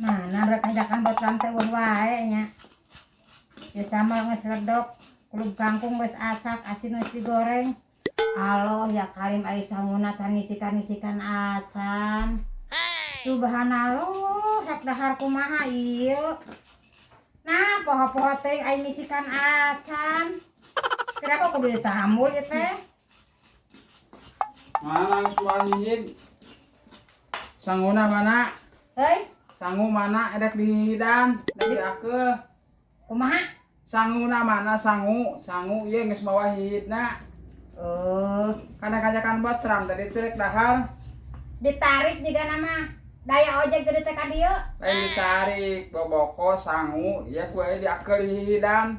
Mana mereka ajakan buat rantai wae nya. Ya sama ngesledok, kulub kangkung wis asak, asin wis digoreng. Allah ya Karim ai samuna can ngisikan acan. Subhanallah, rek dahar kumaha ieu. Nah, poho-poho teh ai ngisikan acan. Kira kok kudu ditambul ya teh. Mana sualihin? Sanguna mana? Hei, Sangu mana edek dihidan, dari akeul. kumaha? Sanguna mana sangu? Sangu ieu geus mawa hidna. Kana kajakan botram dari trek dahar. Ditarik juga nama daya ojek gede teh ka dieu. Lain ditarik, boboko sangu, ieu ku aya di akeul hidan.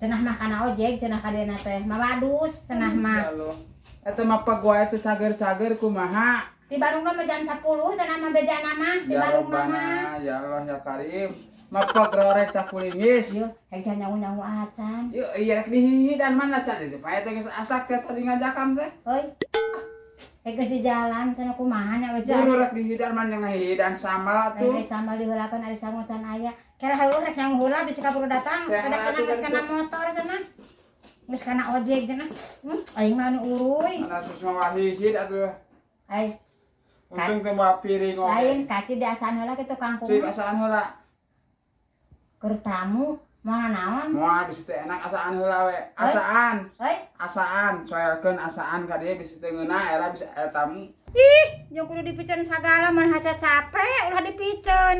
Cenah mah kana ojek, cenah ka dieu teh. Mawadus cenah mah. Eta mah pegawai teh cager-cager kumaha? Di Bandung mah jam 10 cenah mah beja nama di Ya Bandung mah. Rabbana, ya Allah ya Karim. Mapek rorek tak kulingis. Ieu hejah nyawu-nyawu acan. Yuk, iya rek dihidan mana can itu? Paya teh geus asak teh tadi ngajakan teh. Heuy. Geus di jalan cenah kumaha nya eueuh. Juru rek dihidan man yang ngahidan samal atuh. Ari sambal diheulakeun ari sangu can aya. Kira heueuh rek nyawu heula bisi kaburu datang. Kada kana geus kana motor cenah. Geus kana ojek cenah. Aing mah nu uruy. Mana susma wahihid atuh. Ai, Untung teu moal piring oge. lain kaci diasaan heula kitu kangkung. Cik asaan heula. Keur tamu moal naon? Moal bisi teh enak asaan heula we. Asaan. Heuy. Asaan, soalkeun asaan ka dieu bisi teu ngeuna era bisa aya tamu. Ih, jeung kudu dipiceun sagala mun haca capek ulah dipiceun.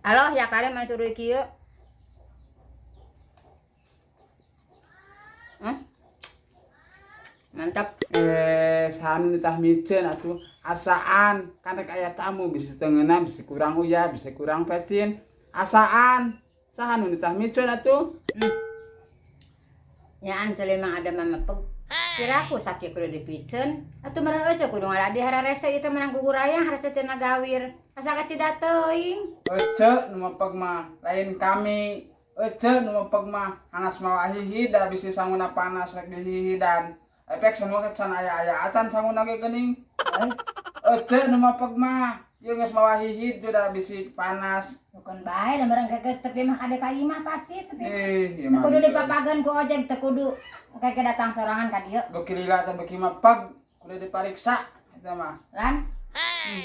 Aloh ya Karim mun suruh kieu. Mantap. Sahan ditah miceun atuh. Asaan, kan rek aya tamu bisa teu ngeuna, bisa kurang uyah, bisa kurang pecin. Asaan. Sahan nu ditah miceun atuh. Nyaan ceuli mang ada mamepeg. Kira aku sakit kudu dipiceun. Atuh meureun eueuh kudu ngaladi hararese ieu teh menang gugur aya hareuseun tina gawir. Asa kacida teuing. Ece nu mepeg mah lain kami. Ece nu mepeg mah hanas mawa hihid da bisi sanguna panas rek dihihidan. Efek semua can aya-aya acan sanguna ge geuning. Ece nu mepeg mah ieu geus mawa hihid juda bisi panas. Bukan bae da meureun geus tepi mah kade ka imah pasti tepi. Ieu Teu mah. kudu dipapageun ku ojek teu kudu. Kake datang sorangan ka dieu. Beuki lila teh beuki mepeg kudu dipariksa eta mah. Lan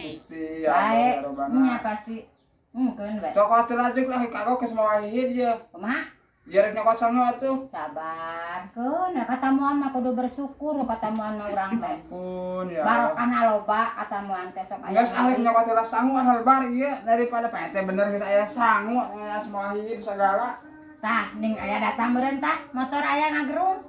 Gusti bae Allah ya nya Rabbana. pasti. Keun bae. Cokot lajuk lah kagok geus mawa hihid ieu. Kumaha? Ieu rek nyokot sangu atuh. Sabar. Keun katamuan mah kudu bersyukur katamuan mah urang teh. Ampun ya. Barokahna loba katamuan teh sok aya. Geus ahli nyokot heula sangu hal bar ieu daripada pete bener geus aya sangu aya semua hihid sagala. Tah ning aya datang meureun tah motor aya ngagerung.